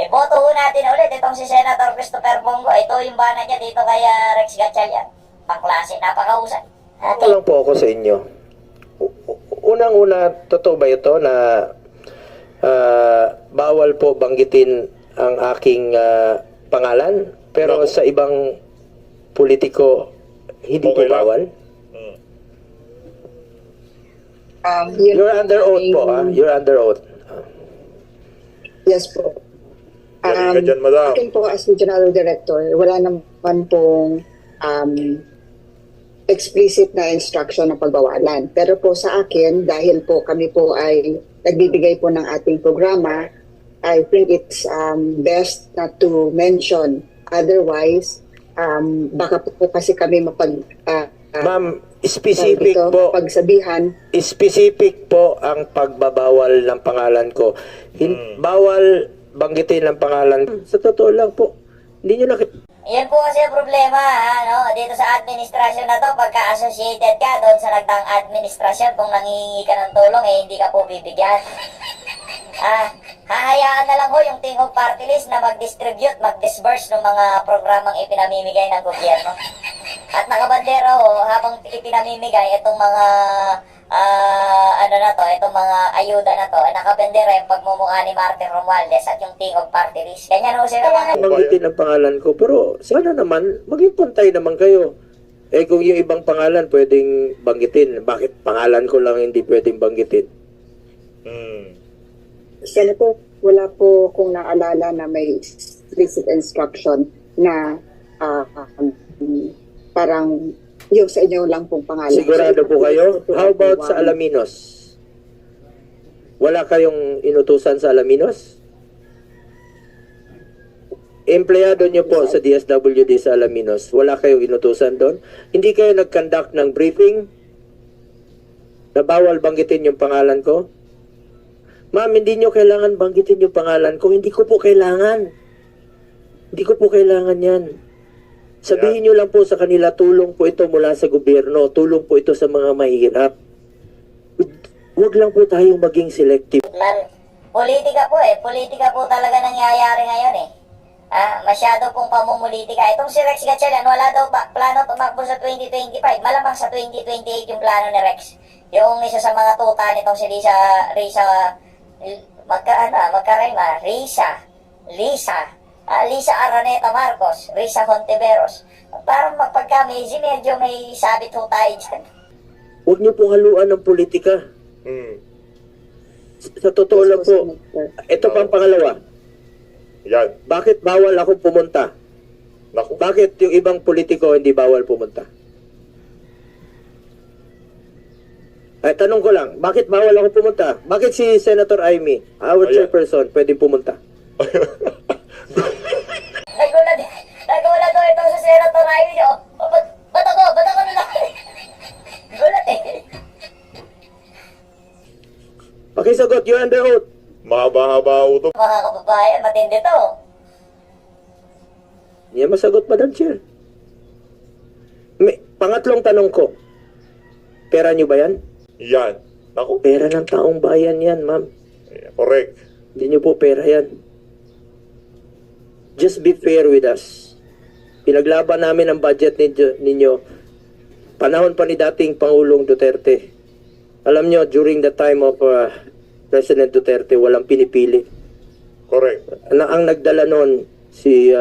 boto ho natin ulit itong si Senator Christopher Bongo. Ito yung bana niya dito kay Rex Gatchalian. Pangklase, napakahusay. Ako lang po ako sa inyo. Unang-una, totoo ba ito na bawal po banggitin ang aking pangalan? Pero sa ibang politiko, hindi po Okay lang. bawal? Yun You're under oath po, ah. You're under oath. Yes po. Galing ka dyan, madam. Akin po as Regional Director, wala naman pong explicit na instruction ng pagbawalan. Pero po sa akin, dahil po kami po ay nagbibigay po ng ating programa, I think it's best not to mention. Otherwise, baka po kasi kami Ma'am, specific po. pagsabihan. Specific po ang pagbabawal ng pangalan ko. Bawal banggitin ang pangalan. Sa totoo lang po, hindi nyo nakita. Yan po kasi ang problema, dito sa administrasyon na to, pagka-associated ka doon sa nagtang administrasyon, kung nangihingi ka ng tulong, hindi ka po bibigyan. Hahayaan na lang ho yung tingog party list na mag-distribute, mag-disburse ng mga programang ipinamimigay ng gobyerno. At nakabandera ho, habang ipinamimigay itong mga itong mga ayuda na to, nakabandera yung pagmumukha ni Martin Romualdez at yung tingog party list. Ganyan ho sila mga... Banggitin ang pangalan ko, pero sana naman, maging pantay naman kayo. Kung yung ibang pangalan pwedeng banggitin, bakit pangalan ko lang hindi pwedeng banggitin? Senator, wala po kung naalala na may explicit instruction na parang yung sa inyo lang pong pangalan. Sigurado po kayo? How about sa Alaminos? Wala kayong inutusan sa Alaminos? Empleyado nyo po sa DSWD sa Alaminos, wala kayong inutusan doon? Hindi kayo nag-conduct ng briefing na bawal banggitin yung pangalan ko? Ma'am, hindi nyo kailangan banggitin yung pangalan ko. Hindi ko po kailangan. Hindi ko po kailangan yan. Sabihin nyo lang po sa kanila, tulong po ito mula sa gobyerno. Tulong po ito sa mga mahirap. Huwag lang po tayong maging selective. Politika po Politika po talaga nangyayari ngayon Masyado pong pamumulitika. Itong si Rex Gatchalian, wala daw plano tumakbo sa 2025. Malamang sa 2028 yung plano ni Rex. Yung isa sa mga tuta nitong si Lisa Araneta Marcos, Risa Hontiveros. Parang pagka-medyo may sabit ho tayo dyan. Huwag niyo pong haluan ng politika. Sa totoo lang po, ito pang pangalawa. Yan. Bakit bawal ako pumunta? Naku. Bakit yung ibang politiko hindi bawal pumunta? Tanong ko lang, bakit bawal ako pumunta? Bakit si Senator Amy, our chairperson, pwedeng pumunta? Nagulat ko ito sa Senator Amy. Ba't ako nila? Gulat Pakisagot, you're under oath. Mahaba-haba ito. Mga kababayan, matindi to. Hindi yan masagot, Madam Chair. Pangatlong tanong ko, pera nyo ba yan? Yan. Naku. Pera ng taong bayan yan, ma'am. Correct. Hindi nyo po pera yan. Just be fair with us. Pinaglaban namin ang budget ninyo. Panahon pa ni dating Pangulong Duterte. Alam nyo, during the time of President Duterte, walang pinipili. Correct. Ang nagdala noon, si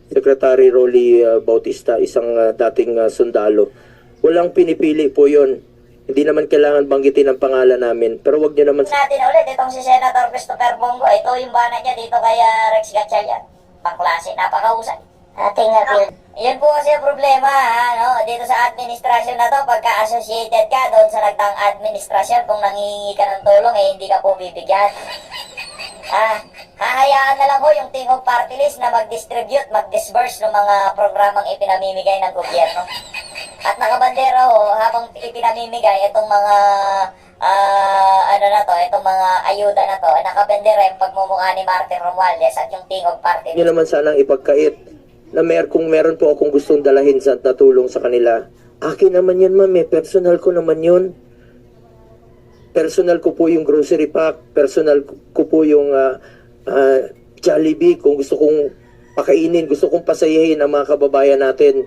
Secretary Rolly Bautista, isang dating sundalo. Walang pinipili po yon. Hindi naman kailangan banggitin ang pangalan namin. Pero wag nyo naman... Natin ulit itong si Senator Christopher Bongo. Ito yung bana niya dito kay Rex Gatchalian. Pangklase, napakahusay. Ating yan po kasi ang problema, dito sa administrasyon na to, pagka-associated ka doon sa nagtang administrasyon, kung nangihingi ka ng tulong, hindi ka po bibigyan. Hahayaan na lang ho yung tingog party list na mag-distribute, mag-disburse ng mga programang ipinamimigay ng gobyerno. At nakabandera ho, habang ipinamimigay itong mga itong mga ayuda na to, nakabandera yung pagmumukha ni Martin Romualdez at yung tingog party list. Nyo naman sanang ipagkait na kung meron po akong gustong dalahin sa natulong sa kanila. Akin naman yan, ma'am. Personal ko naman yun. Personal ko po yung grocery pack. Personal ko po yung Jollibee, kung gusto kong pakainin, gusto kong pasayahin ang mga kababayan natin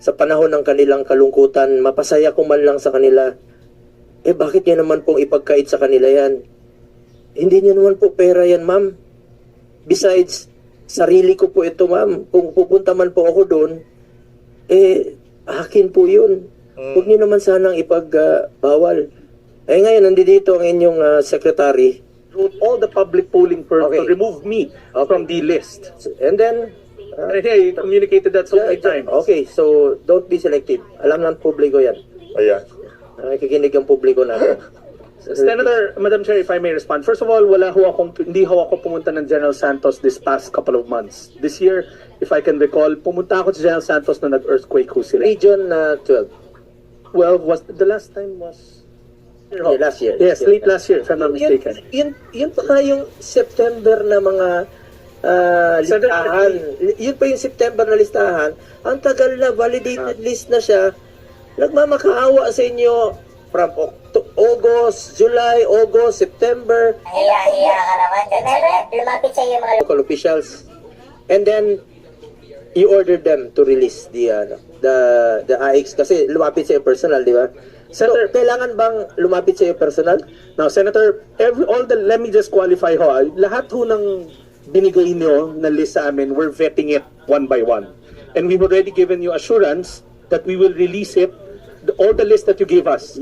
sa panahon ng kanilang kalungkutan, mapasaya ko man lang sa kanila, bakit niya naman pong ipagkait sa kanila yan? Hindi niya naman po pera yan, ma'am. Besides, sarili ko po ito, ma'am. Kung pupunta man po ako doon, akin po yun. Huwag niyo naman sanang ipagbawal. Ngayon, nandito ang inyong secretary. Wrote all the public polling firms Okay. to remove me from the list. And then, And I communicated that so many times. okay, so don't be selective. Alam ng publiko yan. Ayan. Nakikinig ang publiko natin. Senator, Madam Chair, if I may respond. First of all, hindi ho ako pumunta ng General Santos this past couple of months. This year, if I can recall, pumunta ako sa General Santos na nag-earthquake ho sila. Region 12. Well, the last time was... Last year. Yes, late last year, if I'm not mistaken. Yun pa nga yung September na mga listahan. Yun pa yung September na listahan. Ang tagal na, validated list na siya. Nagmamakaawa sa inyo from August, July, August, September, Hiya-hiya ka naman. Lumapit sa iyo mga local officials. And then, you ordered them to release the AX kasi lumapit sa iyo personal, di ba? So, Senator, kailangan bang lumapit sa iyo personal? now, Senator, let me just qualify ho. Lahat ho ng binigay niyo na list sa amin, we're vetting it one by one. And we've already given you assurance that we will release it, all the list that you gave us.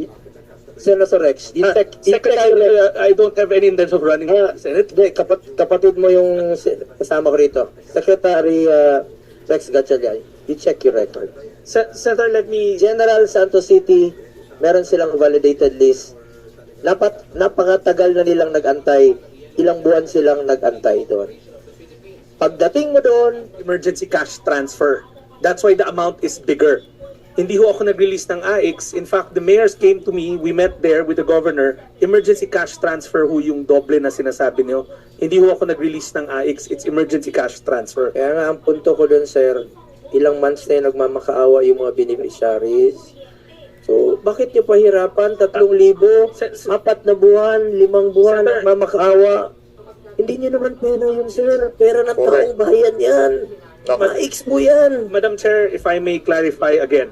Senator Rex, Secretary, I don't have any intention of running for Senate. Hindi, kapatid mo yung kasama ko rito. Secretary Rex Gatchalian, you check your record. Senator, let me... General Santos City, meron silang validated list. Napakatagal na nilang nag-antay. Ilang buwan silang nag-antay doon. Pagdating mo doon, emergency cash transfer. That's why the amount is bigger. Hindi ho ako nag-release ng AX. In fact, the mayors came to me, we met there with the governor, emergency cash transfer ho yung doble na sinasabi niyo. Hindi ho ako nag-release ng AX, it's emergency cash transfer. kaya nga ang punto ko doon, sir, ilang months na yung nagmamakaawa yung mga beneficiaries. So, bakit nyo pahirapan? 3,000, 4 na buwan, 5 buwan, Senator, nagmamakaawa. Hindi nyo naman pera yun, sir. Pera ng taong Correct. bayan yan. Tama. Ma-X mo yan. Madam Chair, if I may clarify again.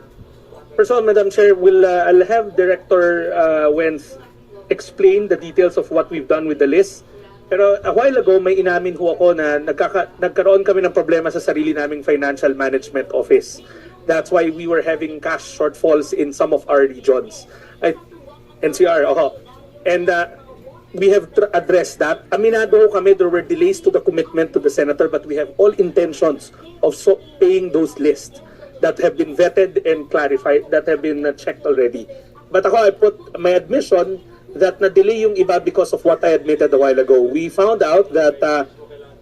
First of all, Madam Chair, I'll have Director Wenz explain the details of what we've done with the list. Pero a while ago, may inamin ho ako na nagkaroon kami ng problema sa sarili naming financial management office. That's why we were having cash shortfalls in some of our regions. NCR, And we have addressed that. Aminado ho kami, there were delays to the commitment to the Senator, but we have all intentions of paying those lists that have been vetted and clarified, that have been checked already. But ako, I put my admission that na-delay yung iba because of what I admitted a while ago. We found out that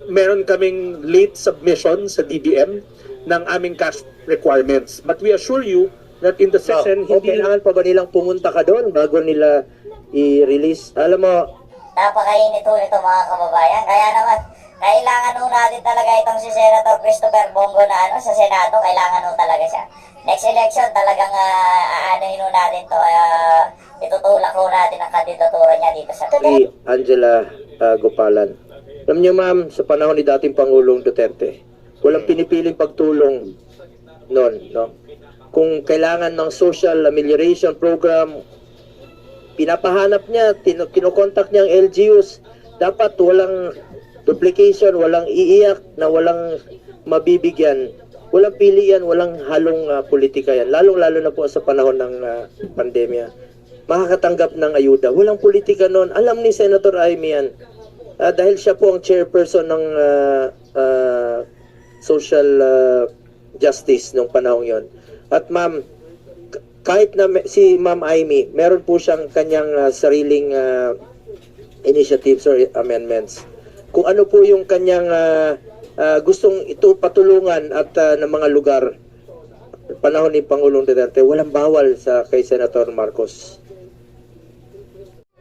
meron kaming late submission sa DBM ng aming cash requirements. But we assure you that in the session, Hindi kailangan pa ba nilang pumunta ka doon bago nila i-release? Alam mo, Napakainit ho ito mga kababayan. Kaya naman, kailangan ho natin talaga itong si Senator Christopher Bongo na sa Senado. Kailangan ho talaga siya. Next election, talagang aanuhin ho natin to. Itutulak ho natin ang kandidatura niya dito sa si Angela Gopalan. Alam niyo, ma'am, sa panahon ni dating Pangulong Duterte, walang pinipiling pagtulong noon, no? Kung kailangan ng social amelioration program, pinapahanap niya, kinokontak niya ang LGUs. Dapat walang duplication, walang iiyak na walang mabibigyan. Walang pilian, walang halong politika yan. Lalong-lalo na po sa panahon ng pandemya. Makakatanggap ng ayuda. Walang politika noon. Alam ni Senator Amy yan. Dahil siya po ang chairperson ng social justice nung panahon yon. At ma'am, kahit na si Ma'am Amy, meron po siyang kanyang sariling initiatives or amendments. Kung ano po yung kanyang gustong ito patulungan at ng mga lugar, panahon ni Pangulong Duterte, walang bawal sa kay Senator Marcos.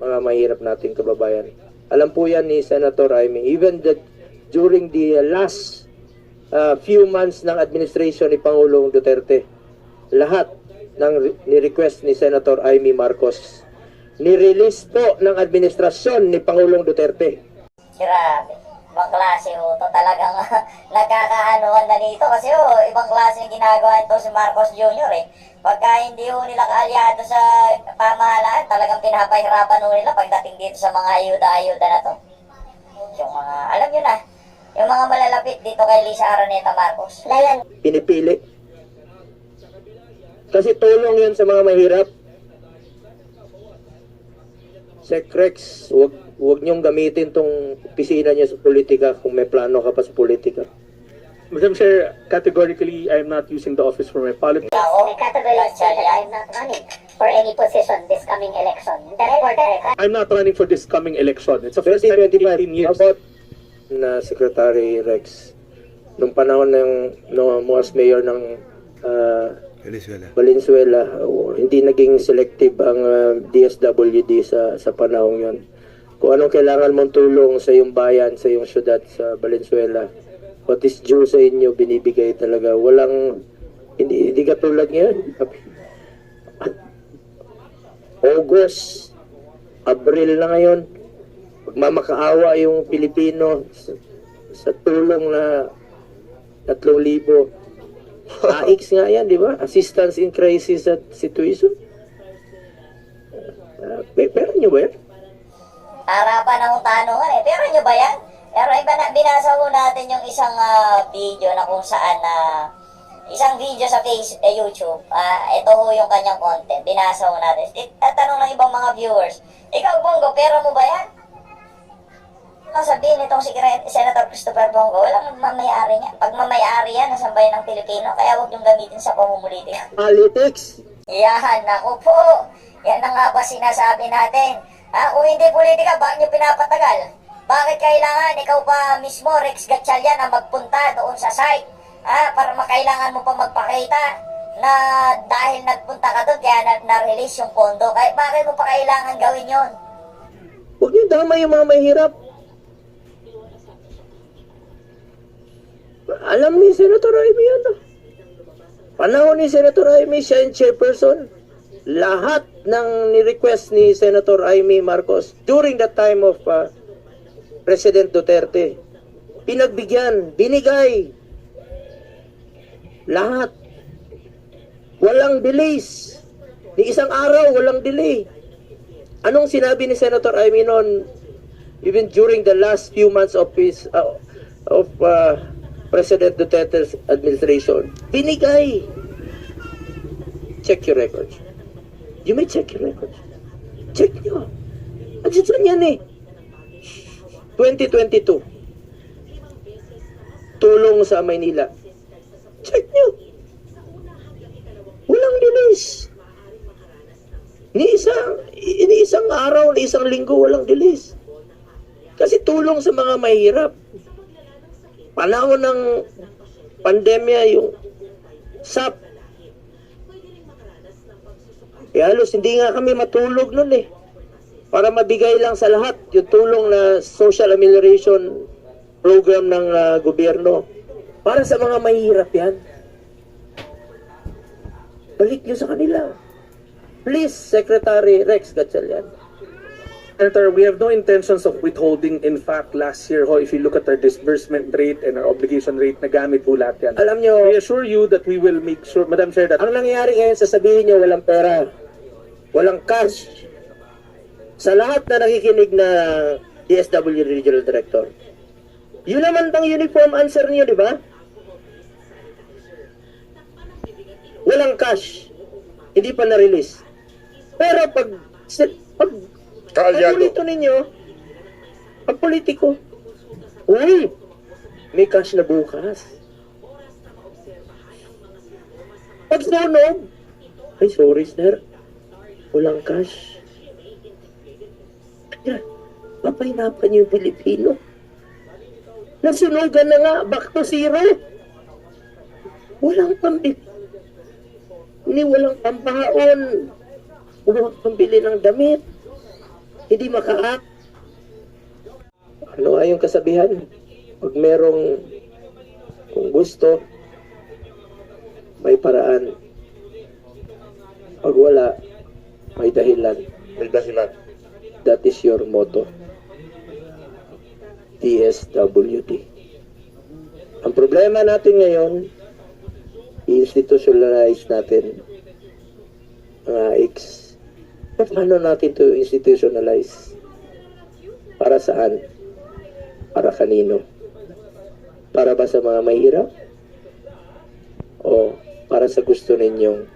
Mga mahirap nating kababayan. Alam po yan ni Senator Amy. Even during the last few months ng administration ni Pangulong Duterte, lahat ng ni-request ni Senator Amy Marcos, ni-release po ng administrasyon ni Pangulong Duterte. Grabe. Ibang klase ho. Ito talagang nagkakaanuhan na dito. Kasi ibang klase yung ginagawa ito si Marcos Jr. eh. Pagka hindi ho nila kaalyado sa pamahalaan, talagang pinapahirapan ho nila pagdating dito sa mga ayuda-ayuda na to. Yung mga, alam nyo na, yung mga malalapit dito kay Lisa Araneta Marcos. Layan. Pinipili. Kasi tulong yun sa mga mahirap. Sec Rex, wag niyong gamitin tong opisina niya sa politika kung may plano ka pa sa politika. Madam Chair, categorically, I'm not using the office for my politics. Ako, categorically, I'm not running for any position this coming election. Direct. I'm not running for this coming election. It's a first time in 18 2025, years. about na Secretary Rex, nung panahon ng as mayor ng Valenzuela, hindi naging selective ang DSWD sa panahon yon. Kung anong kailangan mong tulong sa iyong bayan, sa iyong syudad, sa Valenzuela, what is due sa inyo, binibigay talaga. Walang, hindi katulad ngayon. August, Abril na ngayon, magmamakaawa yung Pilipino sa tulong na 3,000. AIX nga yan, di ba? Assistance in Crisis at Situation. Pero nyo ba yan? Harapan ng tanungan eh. Pero nyo ba yan? Pero iba na, binasa ko natin yung isang video na kung saan isang video sa YouTube. Ito ho yung kanyang content. Binasa ko natin. Tatanong ng ibang mga viewers, ikaw Bongo, pera mo ba yan? Ang sabihin itong si Senator Christopher Bongo, walang mamayari niya. Pag mamayari yan, nasa bayan ng Pilipino, kaya huwag yung gamitin sa pamumulitika. Politics. Yan, naku po. Yan na nga ba sinasabi natin? Kung hindi politika, bakit nyo pinapatagal? Bakit kailangan ikaw pa mismo, Rex Gatchalian, ang magpunta doon sa site? Para makailangan mo pa magpakita na dahil nagpunta ka doon, kaya na-release yung pondo. Bakit mo pa kailangan gawin yon? Huwag nyo damay yung mga mahirap. Alam ni Senator Amy yan. Panahon ni Senator Amy, siya yung chairperson. Lahat ng ni-request ni Senator Amy Marcos during the time of President Duterte, pinagbigyan, binigay. Lahat. Walang delays. Ni isang araw, walang delay. Anong sinabi ni Senator Amy noon, even during the last few months of his, President Duterte's administration? Binigay. Check your records. You may check your records. Check nyo. Andiyan yan eh. 2022. Tulong sa Maynila. Check nyo. Walang delays. Ni isang araw, ni isang linggo, walang delays. Kasi tulong sa mga mahirap. Panahon ng pandemya, yung SAP, halos hindi nga kami matulog nun eh. Para mabigay lang sa lahat yung tulong na social amelioration program ng gobyerno. Para sa mga mahirap yan. Balik nyo sa kanila. Please, Secretary Rex Gatchalian. Senator, we have no intentions of withholding. In fact, last year, if you look at our disbursement rate and our obligation rate, nagamit po lahat yan. Alam nyo, We assure you that we will make sure, Madam Chair, that ang nangyayari ngayon, sasabihin nyo, walang pera, walang cash. Sa lahat na nakikinig na DSWD Regional Director, yun naman tang uniform answer niyo, di ba? Walang cash. Hindi pa na-release. Pero pag Kaalyado. pagpulito ninyo, pag politiko, uy, may cash na bukas. Pag sunog, ay sorry sir, walang cash. Kaya, papahinapan yung Pilipino. Nasunugan na nga, back to zero. Walang pambili. Walang pampahaon. Walang pambili ng damit. Hindi makaak. Ano nga yung kasabihan? Pag merong kung gusto, may paraan. Pag wala, may dahilan. May dahilan. That is your motto. DSWD. Ang problema natin ngayon, i-institutionalize natin mga X. Paano natin to institutionalize? Para saan? Para kanino? Para ba sa mga mahirap? O para sa gusto ninyong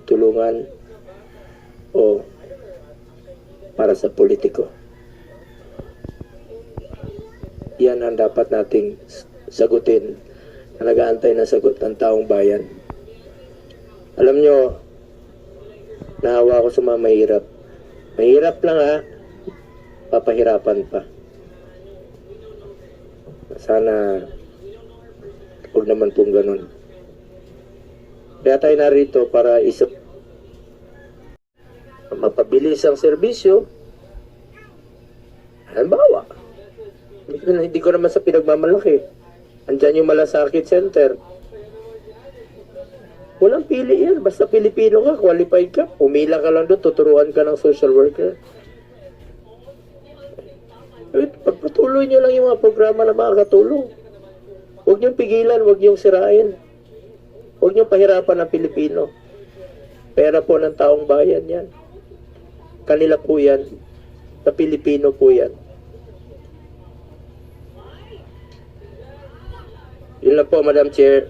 tulungan? O para sa politiko? Yan ang dapat nating sagutin na nag-aantay na sagot ng taong bayan. Alam nyo, naawa ko sa mga mahirap. Mahirap lang ha, papahirapan pa. Sana huwag naman pong ganun. Kaya tayo narito para mapabilis ang serbisyo. Halimbawa, hindi ko naman sa pinagmamalaki. Andyan yung Malasakit Center. Walang pili yan. Basta Pilipino ka, qualified ka. Pumila ka lang doon, tuturuan ka ng social worker. Pagpatuloy nyo lang yung mga programa na makakatulong. Huwag niyong pigilan, huwag niyong sirain. Huwag niyong pahirapan ang Pilipino. Pera po ng taong bayan yan. Kanila po yan. Sa Pilipino po yan. Yun lang po, Madam Chair.